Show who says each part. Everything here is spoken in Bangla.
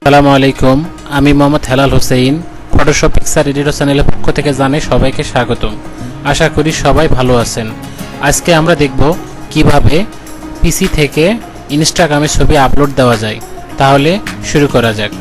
Speaker 1: আসসালামু আলাইকুম, আমি Mohammad Helal Hossain. Photoshop picture editor চ্যানেলের পক্ষ থেকে জানাই সবাইকে স্বাগতম। আশা করি সবাই ভালো আছেন। আজকে আমরা দেখব কিভাবে পিসি থেকে ইনস্টাগ্রামে ছবি আপলোড দেওয়া যায়। তাহলে শুরু করা যাক।